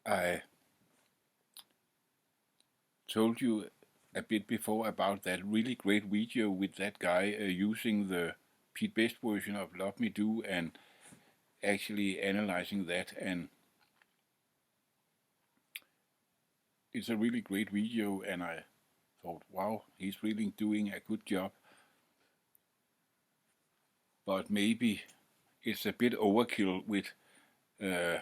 I told you a bit before about that really great video with that guy using the Pete Best version of Love Me Do and actually analyzing that. And it's a really great video, and I thought, wow, he's really doing a good job. But maybe it's a bit overkill with uh,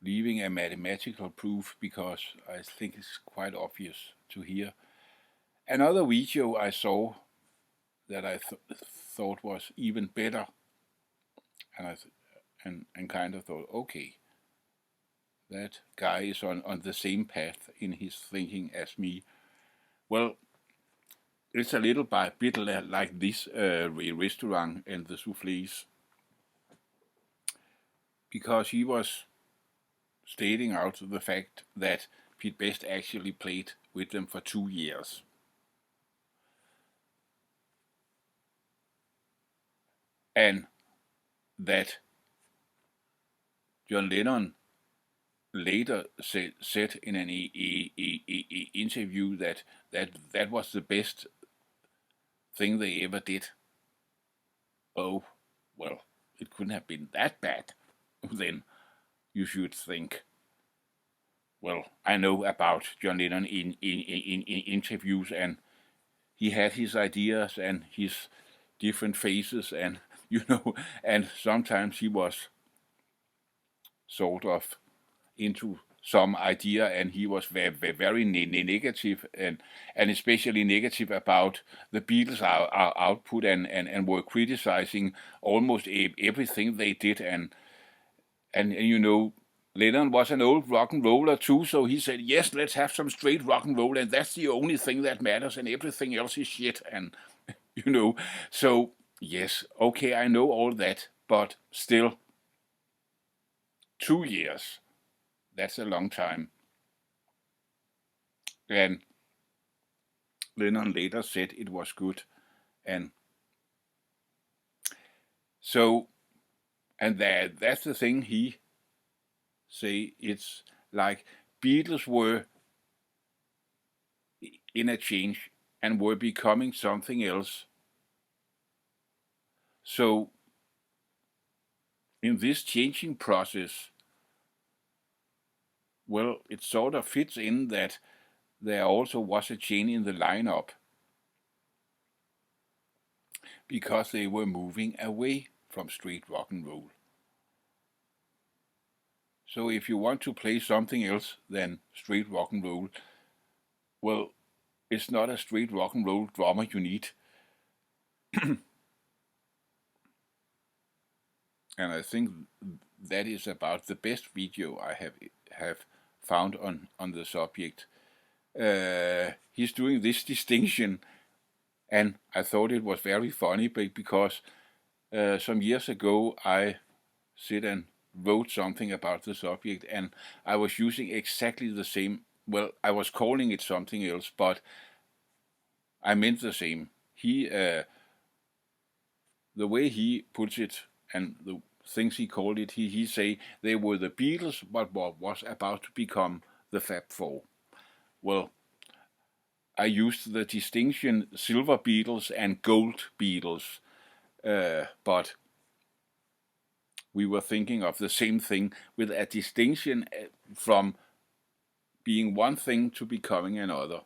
leaving a mathematical proof, because I think it's quite obvious to hear. Another video I saw that I thought was even better, and and kind of thought, okay, that guy is on the same path in his thinking as me. Well, it's a little bit like this restaurant and the soufflés, because he was stating out the fact that Pete Best actually played with them for 2 years. And that John Lennon later said in an interview that was the best thing they ever did. Oh, well, it couldn't have been that bad. Then you should think. Well, I know about John Lennon in interviews, and he had his ideas and his different phases, and and sometimes he was sort of into some idea, and he was very negative, and especially negative about the Beatles' output, and were criticizing almost everything they did, and Lennon was an old rock and roller too, so he said, yes, let's have some straight rock and roll, and that's the only thing that matters, and everything else is shit, and so yes, okay, I know all that, but still, 2 years, that's a long time. And Lennon later said it was good. And so, and that's the thing he say, it's like Beatles were in a change and were becoming something else. So in this changing process, well, it sort of fits in that there also was a change in the lineup, because they were moving away from straight rock and roll. So if you want to play something else than straight rock and roll, well, it's not a straight rock and roll drummer you need. And I think that is about the best video I have found on the subject. He's doing this distinction, and I thought it was very funny, because some years ago I sit and wrote something about the subject, and I was using exactly the same. Well, I was calling it something else, but I meant the same. The way he puts it, and the things he called it, he say they were the Beatles, but what was about to become the Fab Four. Well, I used the distinction silver Beatles and gold Beatles, but we were thinking of the same thing, with a distinction from being one thing to becoming another.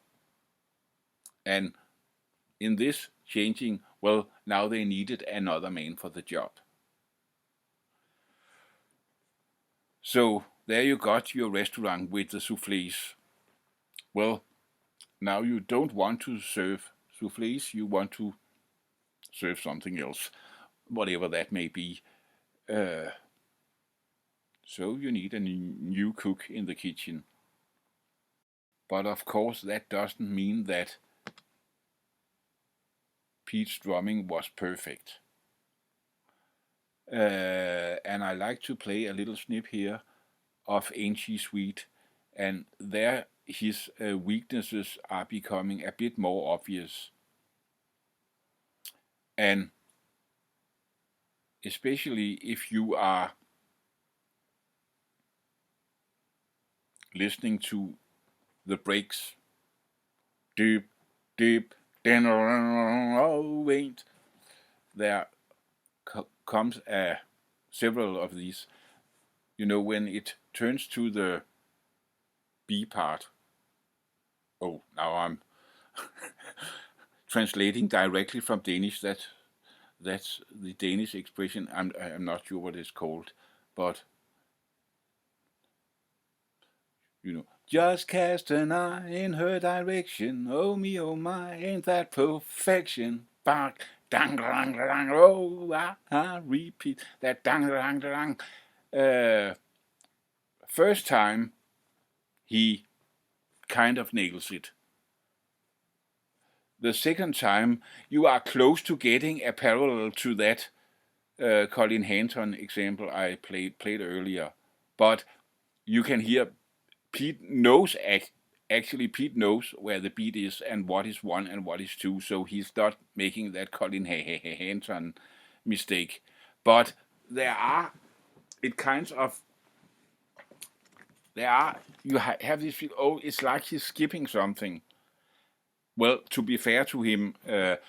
And in this changing, well, now they needed another man for the job. So there you got your restaurant with the soufflés. Well, now you don't want to serve soufflés, you want to serve something else, whatever that may be. So you need a new cook in the kitchen. But of course, that doesn't mean that Pete's drumming was perfect. And I like to play a little snip here of Ain't She Sweet, and there his weaknesses are becoming a bit more obvious. And especially if you are listening to the breaks. Deep, deep, then oh wait, there comes several of these. You know, when it turns to the B part. Oh, now I'm translating directly from Danish. That's the Danish expression. I'm not sure what it's called, but you know, just cast an eye in her direction. Oh me, oh my, ain't that perfection? Bark, dang, dang, dang. Oh, repeat that dang, dang, dang. First time he kind of nails it. The second time you are close to getting a parallel to that Colin Hanton example I played earlier, but you can hear Pete knows actually Pete knows where the beat is and what is one and what is two, so he's not making that Colin Hanton mistake. But there are it kinds of there are you have this feel, oh, it's like he's skipping something. Well, to be fair to him, it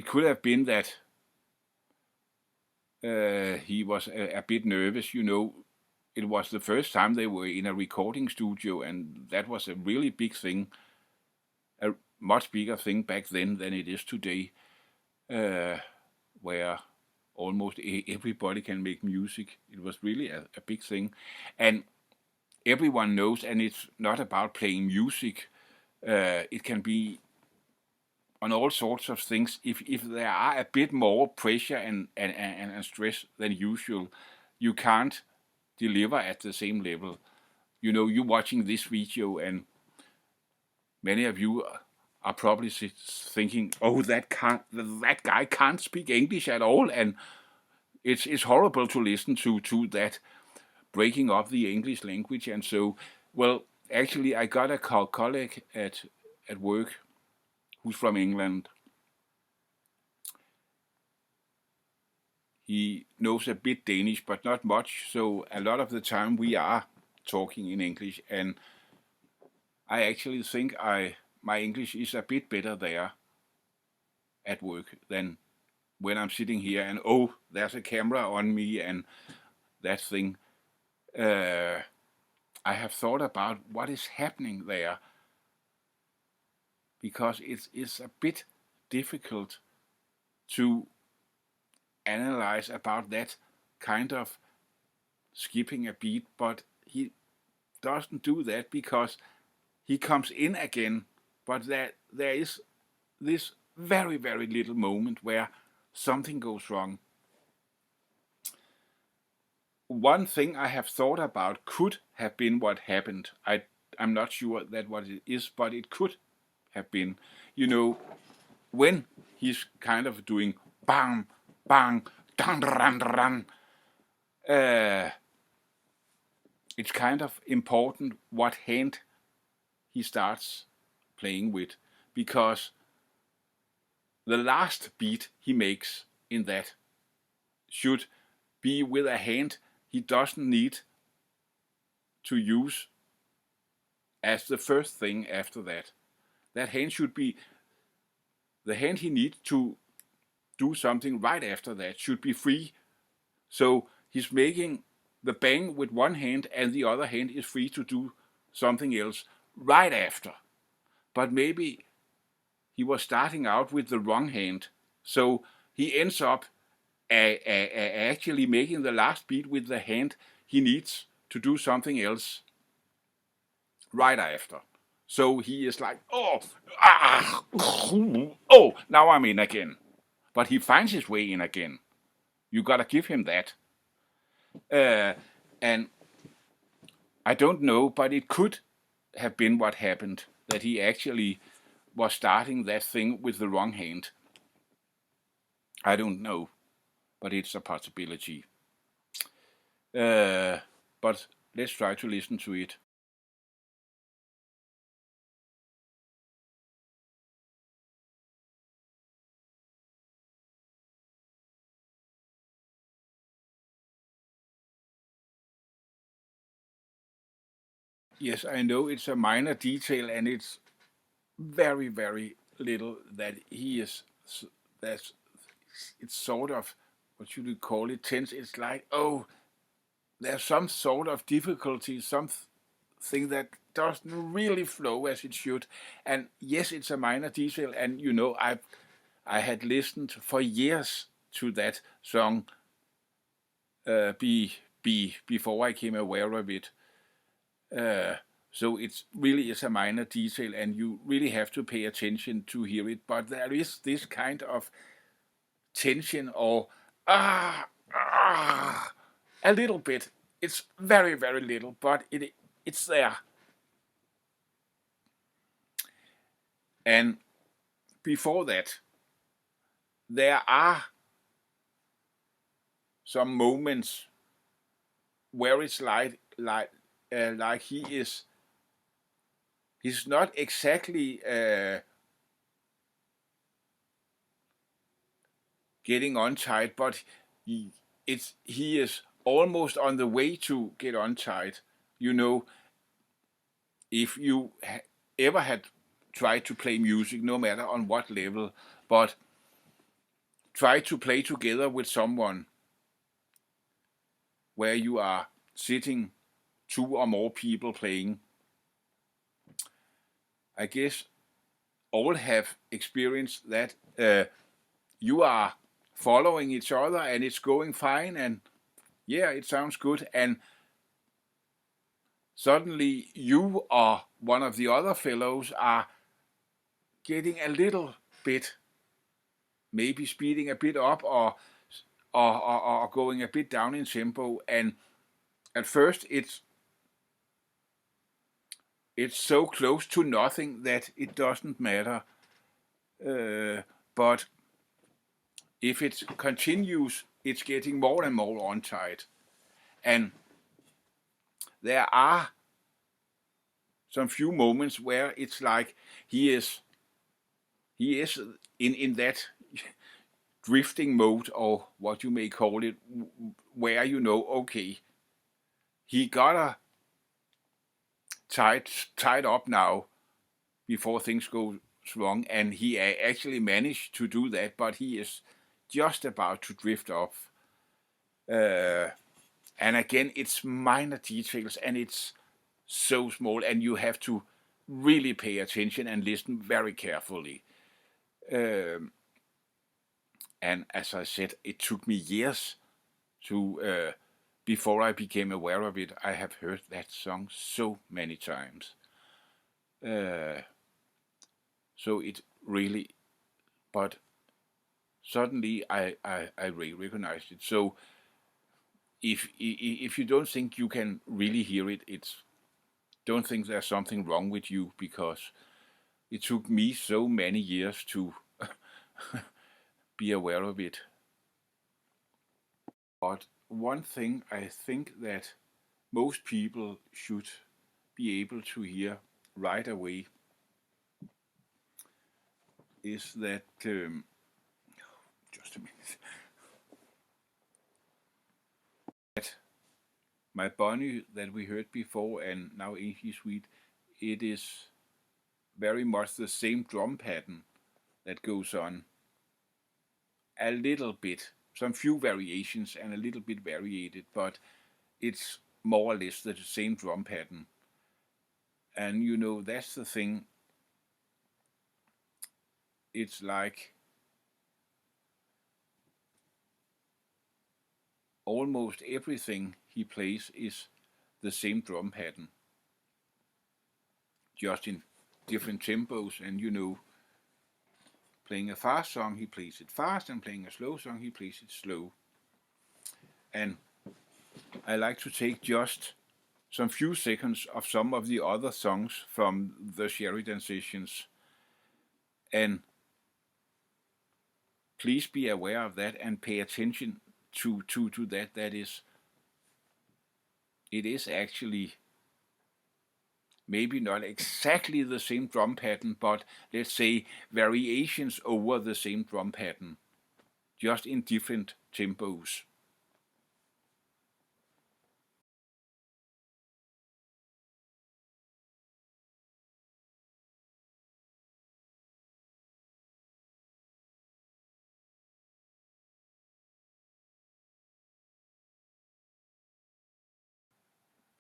could have been that he was a bit nervous. You know, it was the first time they were in a recording studio, and that was a really big thing, a much bigger thing back then than it is today, where almost everybody can make music. It was really a big thing, and everyone knows. And it's not about playing music. It can be on all sorts of things. If there are a bit more pressure and stress than usual, you can't deliver at the same level. You know, you watching this video, and many of you are probably thinking, "Oh, that guy can't speak English at all," and it's horrible to listen to that breaking up the English language. And so, well, actually, I got a colleague at work who's from England. He knows a bit Danish, but not much. So a lot of the time we are talking in English, and I actually think my English is a bit better there at work than when I'm sitting here and, oh, there's a camera on me and that thing. I have thought about what is happening there, because it's a bit difficult to analyze about that kind of skipping a beat, but he doesn't do that because he comes in again. But there is this very, very little moment where something goes wrong. One thing I have thought about could have been what happened. I'm not sure that what it is, but it could have been. You know, when he's kind of doing bang, bang, dun, dun, dun, it's kind of important what hand he starts playing with, because the last beat he makes in that should be with a hand he doesn't need to use as the first thing after that. That hand should be the hand he needs to do something right after that, should be free. So he's making the bang with one hand and the other hand is free to do something else right after. But maybe he was starting out with the wrong hand. So he ends up actually making the last beat with the hand he needs to do something else right after. So he is like, oh, now I'm in again. But he finds his way in again. You gotta give him that. And I don't know, but it could have been what happened, that he actually was starting that thing with the wrong hand. I don't know, but it's a possibility. But let's try to listen to it. Yes, I know it's a minor detail, and it's very, very little that he is. That's it's sort of, what should we call it? Tense. It's like, oh, there's some sort of difficulty, something that doesn't really flow as it should. And yes, it's a minor detail, and I had listened for years to that song, before I came aware of it. Uh, so it really is a minor detail, and you really have to pay attention to hear it. But there is this kind of tension, or ah ah a little bit. It's very, very little, but it's there. And before that, there are some moments where it's like he's not exactly getting untied, but he is almost on the way to get untied. You know, if you ever had tried to play music, no matter on what level, but try to play together with someone where you are sitting, two or more people playing. I guess all have experienced that. You are following each other and it's going fine, and yeah, it sounds good, and suddenly you or one of the other fellows are getting a little bit, maybe speeding a bit up, or going a bit down in tempo, and at first it's so close to nothing that it doesn't matter. But if it continues, it's getting more and more untight. And there are some few moments where it's like he is in that drifting mode, or what you may call it, where okay, he gotta tied up now before things go wrong, and he actually managed to do that, but he is just about to drift off. Uh, and again, it's minor details, and it's so small, and you have to really pay attention and listen very carefully. Um, and as I said, it took me years to before I became aware of it. I have heard that song so many times. Uh, so it really, but suddenly I recognized it. So if you don't think you can really hear it, don't think there's something wrong with you, because it took me so many years to be aware of it. But one thing I think that most people should be able to hear right away is that, just a minute, that my bunny that we heard before and now English Sweet, it is very much the same drum pattern that goes on. A little bit, some few variations and a little bit variated, but it's more or less the same drum pattern. And that's the thing. It's like almost everything he plays is the same drum pattern, just in different tempos. And playing a fast song, he plays it fast, and playing a slow song, he plays it slow. And I like to take just some few seconds of some of the other songs from the Sheridan sessions, and please be aware of that and pay attention to that. It is actually maybe not exactly the same drum pattern, but let's say variations over the same drum pattern, just in different tempos.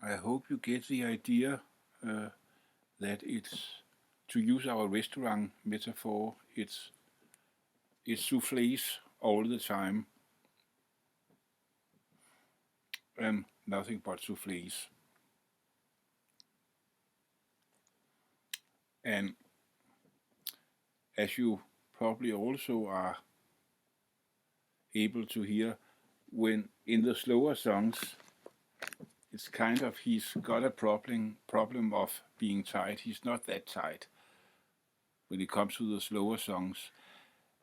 I hope you get the idea that it's, to use our restaurant metaphor, it's soufflés all the time, and nothing but soufflés. And as you probably also are able to hear, when in the slower songs, it's kind of, he's got a problem of being tight. He's not that tight when it comes to the slower songs.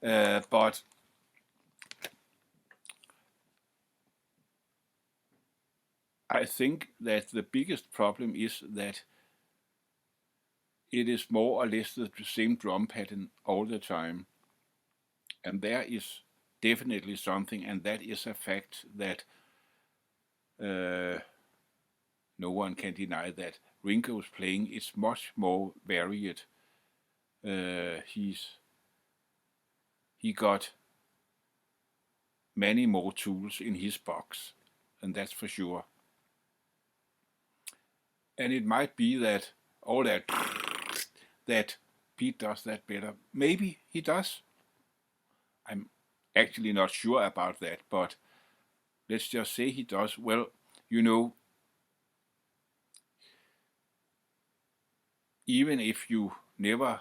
But I think that the biggest problem is that it is more or less the same drum pattern all the time. And there is definitely something, and that is a fact that no one can deny, that Ringo's playing is much more varied. He got many more tools in his box, and that's for sure. And it might be that all that Pete does that better. Maybe he does. I'm actually not sure about that, but let's just say he does. Well, you know, even if you never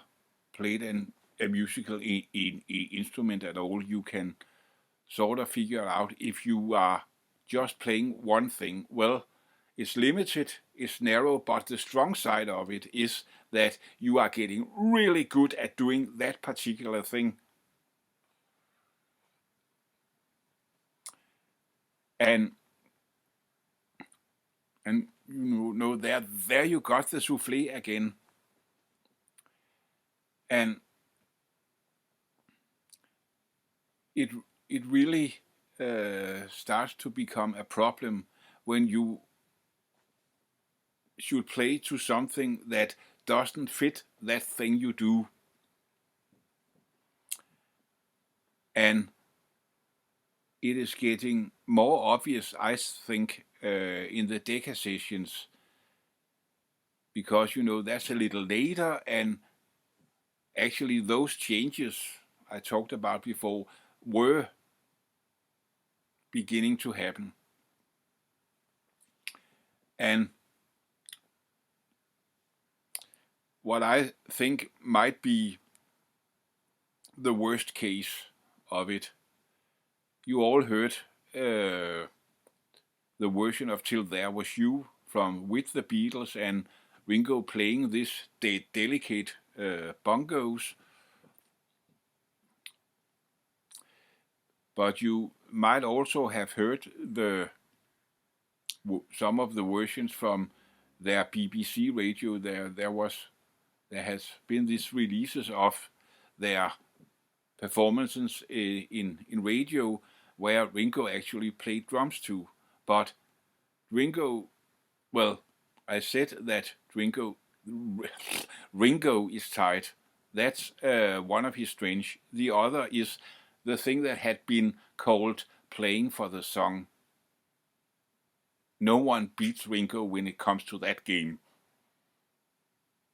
played a musical instrument at all, you can sort of figure out, if you are just playing one thing, well, it's limited, it's narrow, but the strong side of it is that you are getting really good at doing that particular thing. And you know, there you got the souffle again. And it really starts to become a problem when you should play to something that doesn't fit that thing you do. And it is getting more obvious, I think, in the Decca sessions, because, you know, that's a little later, and actually those changes I talked about before were beginning to happen. And what I think might be the worst case of it, you all heard the version of Till There Was You from With the Beatles, and Ringo playing this delicate bongos. But you might also have heard some of the versions from their BBC radio. There has been these releases of their performances in radio where Ringo actually played drums too. But Ringo, well, I said that Ringo is tight. That's one of his strengths. The other is the thing that had been called playing for the song. No one beats Ringo when it comes to that game.